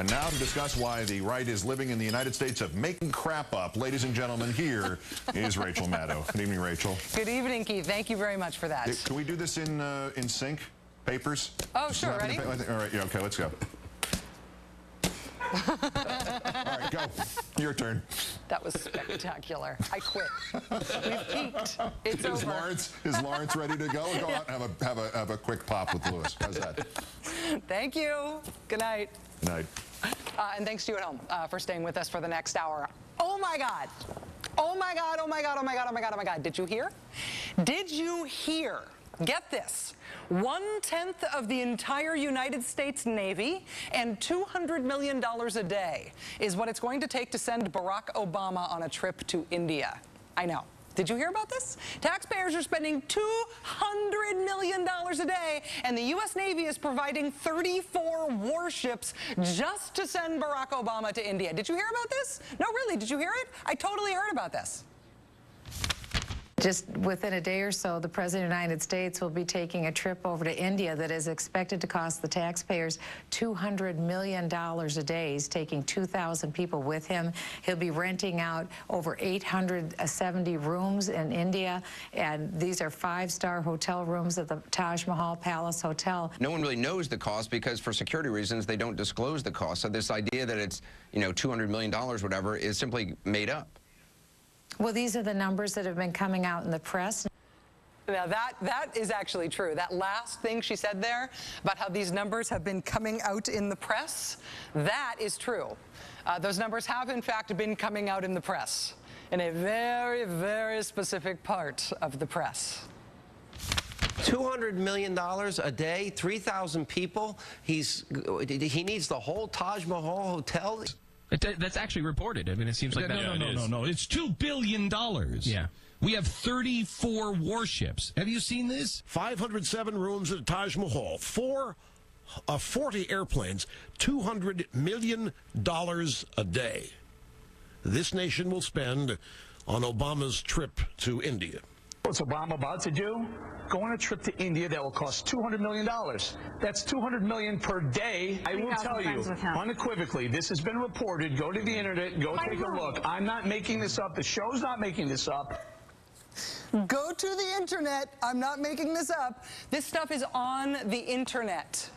And now to discuss why the right is living in the United States of making crap up, ladies and gentlemen, here is Rachel Maddow. Good evening, Rachel. Good evening, Keith. Thank you very much for that. Can we do this in sync? Papers? Oh, sure. Ready? All right, yeah, okay, let's go. All right, go. Your turn. That was spectacular. I quit. We've peaked. It's over. Is Lawrence ready to go? Go out and have a quick pop with Lewis. How's that? Thank you. Good night. Good night. And thanks to you at home for staying with us for the next hour. Oh my God. Oh my God. Oh my God. Oh my God. Oh my God. Oh my God. Did you hear? Did you hear? Get this. 1/10 of the entire United States Navy and $200 million a day is what it's going to take to send Barack Obama on a trip to India. I know. Did you hear about this? Taxpayers are spending $200 million a day, and the U.S. Navy is providing 34 warships just to send Barack Obama to India. Did you hear about this? No, really, did you hear it? I totally heard about this. Just within a day or so, the President of the United States will be taking a trip over to India that is expected to cost the taxpayers $200 million a day. He's taking 2,000 people with him. He'll be renting out over 870 rooms in India, and these are 5-star hotel rooms at the Taj Mahal Palace Hotel. No one really knows the cost because for security reasons, they don't disclose the cost. So this idea that it's, you know, $200 million, whatever, is simply made up. Well, these are the numbers that have been coming out in the press. Now, that is actually true. That last thing she said there about how these numbers have been coming out in the press, that is true. Those numbers have, in fact, been coming out in the press in a very, very specific part of the press. $200 million a day, 3,000 people. He needs the whole Taj Mahal hotel. That's actually reported. I mean, it seems like that. No. It's $2 billion. Yeah. We have 34 warships. Have you seen this? 507 rooms at Taj Mahal, 40 airplanes, $200 million a day. This nation will spend on Obama's trip to India. What's Obama about to do? Go on a trip to India that will cost $200 million. That's $200 million per day. I will tell you, unequivocally, this has been reported. Go to the internet, go take a look. I'm not making this up. The show's not making this up. Go to the internet. I'm not making this up. This stuff is on the internet.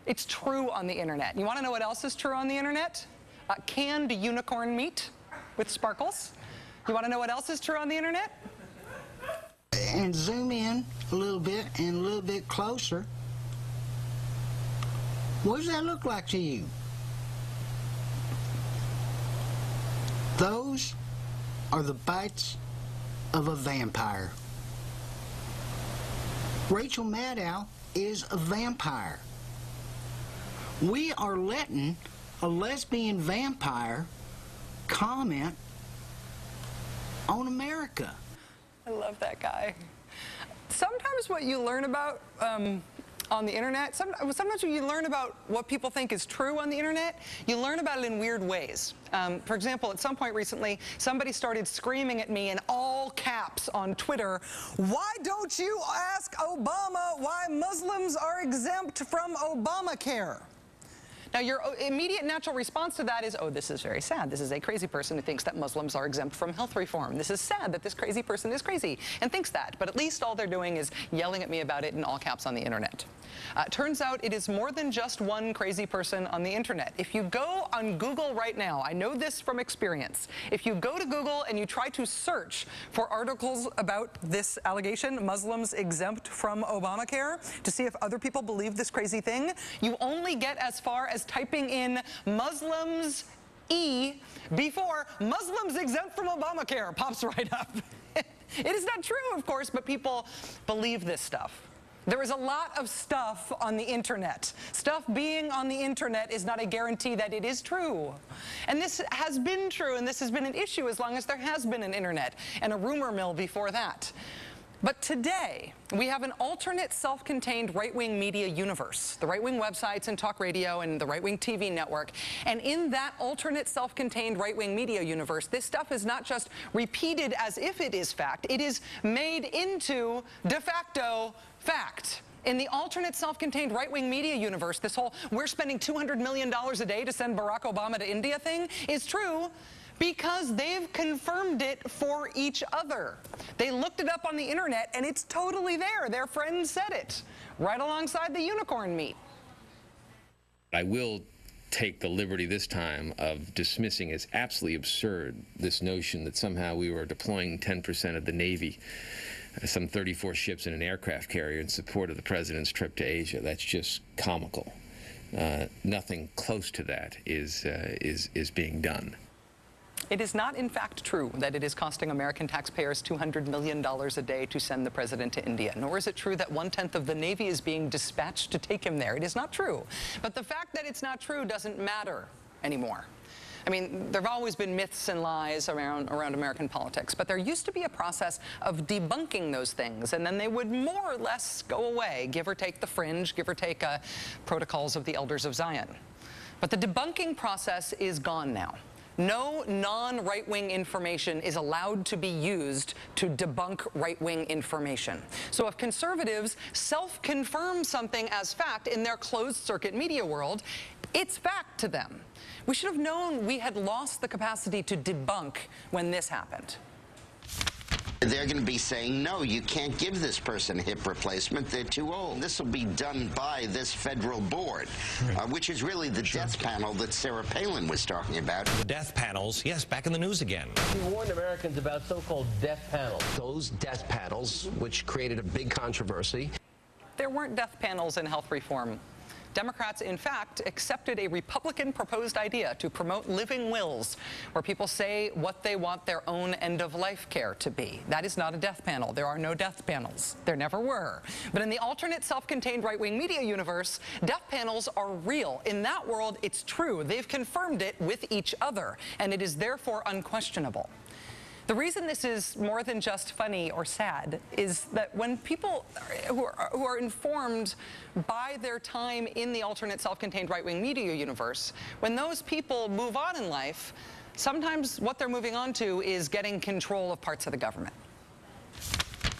It's true on the internet. You want to know what else is true on the internet? Canned unicorn meat with sparkles. You want to know what else is true on the internet? And zoom in a little bit and a little bit closer. What does that look like to you? Those are the bites of a vampire. Rachel Maddow is a vampire. We are letting a lesbian vampire comment on America. I love that guy. Sometimes what you learn about on the internet, sometimes when you learn about what people think is true on the internet, you learn about it in weird ways. For example, at some point recently, somebody started screaming at me in all caps on Twitter, "Why don't you ask Obama why Muslims are exempt from Obamacare?" Now, your immediate natural response to that is, oh, this is very sad. This is a crazy person who thinks that Muslims are exempt from health reform. This is sad that this crazy person is crazy and thinks that. But at least all they're doing is yelling at me about it in all caps on the internet. Turns out it is more than just one crazy person on the internet. If you go on Google right now, I know this from experience, if you go to Google and you try to search for articles about this allegation, Muslims exempt from Obamacare, to see if other people believe this crazy thing, you only get as far as typing in Muslims before Muslims exempt from Obamacare pops right up. It is not true, of course, but people believe this stuff. There is a lot of stuff on the internet. Stuff being on the internet is not a guarantee that it is true. And this has been true, and this has been an issue as long as there has been an internet and a rumor mill before that. But today, we have an alternate self-contained right-wing media universe, the right-wing websites and talk radio and the right-wing TV network. And in that alternate self-contained right-wing media universe, this stuff is not just repeated as if it is fact, it is made into de facto fact. In the alternate self-contained right-wing media universe, this whole we're spending $200 million a day to send Barack Obama to India thing is true because they've confirmed it for each other. They looked it up on the internet and it's totally there. Their friends said it, right alongside the unicorn meat. I will take the liberty this time of dismissing as absolutely absurd this notion that somehow we were deploying 10% of the Navy, some 34 ships and an aircraft carrier in support of the president's trip to Asia. That's just comical. Nothing close to that is being done. It is not, in fact, true that it is costing American taxpayers $200 million a day to send the president to India, nor is it true that 1/10 of the Navy is being dispatched to take him there. It is not true. But the fact that it's not true doesn't matter anymore. I mean, there have always been myths and lies around American politics, but there used to be a process of debunking those things, and then they would more or less go away, give or take the fringe, give or take protocols of the Elders of Zion. But the debunking process is gone now. No non-right-wing information is allowed to be used to debunk right-wing information. So if conservatives self-confirm something as fact in their closed-circuit media world, it's fact to them. We should have known we had lost the capacity to debunk when this happened. They're going to be saying, no, you can't give this person a hip replacement. They're too old. This will be done by this federal board, which is really the death panel that Sarah Palin was talking about. The death panels, yes, back in the news again. He warned Americans about so-called death panels. Those death panels, which created a big controversy. There weren't death panels in health reform. Democrats, in fact, accepted a Republican-proposed idea to promote living wills, where people say what they want their own end-of-life care to be. That is not a death panel. There are no death panels. There never were. But in the alternate self-contained right-wing media universe, death panels are real. In that world, it's true. They've confirmed it with each other, and it is therefore unquestionable. The reason this is more than just funny or sad is that when people who are informed by their time in the alternate self-contained right-wing media universe, when those people move on in life, sometimes what they're moving on to is getting control of parts of the government.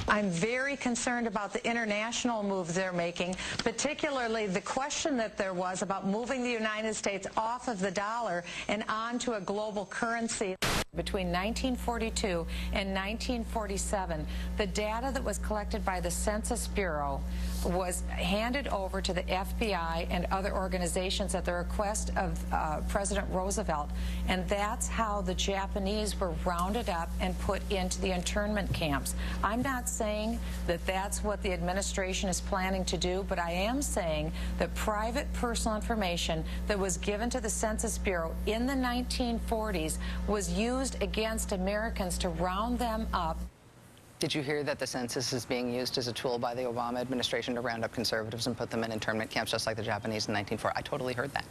I'm very concerned about the international moves they're making, particularly the question that there was about moving the United States off of the dollar and onto a global currency. Between 1942 and 1947, the data that was collected by the Census Bureau was handed over to the FBI and other organizations at the request of President Roosevelt, and that's how the Japanese were rounded up and put into the internment camps. I'm not saying that that's what the administration is planning to do, but I am saying that private personal information that was given to the Census Bureau in the 1940s was used against Americans to round them up. Did you hear that the census is being used as a tool by the Obama administration to round up conservatives and put them in internment camps just like the Japanese in 1940? I totally heard that.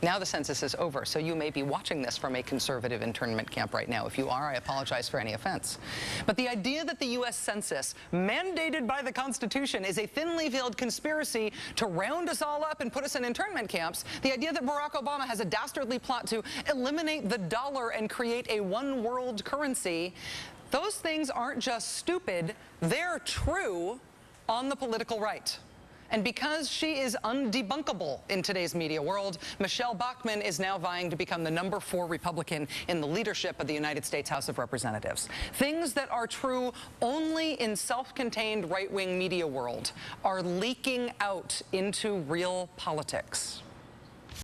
Now the census is over, so you may be watching this from a conservative internment camp right now. If you are, I apologize for any offense. But the idea that the U.S. Census, mandated by the Constitution, is a thinly veiled conspiracy to round us all up and put us in internment camps, the idea that Barack Obama has a dastardly plot to eliminate the dollar and create a one-world currency, those things aren't just stupid, they're true on the political right. And because she is undebunkable in today's media world, Michelle Bachmann is now vying to become the #4 Republican in the leadership of the United States House of Representatives. Things that are true only in self-contained right-wing media world are leaking out into real politics.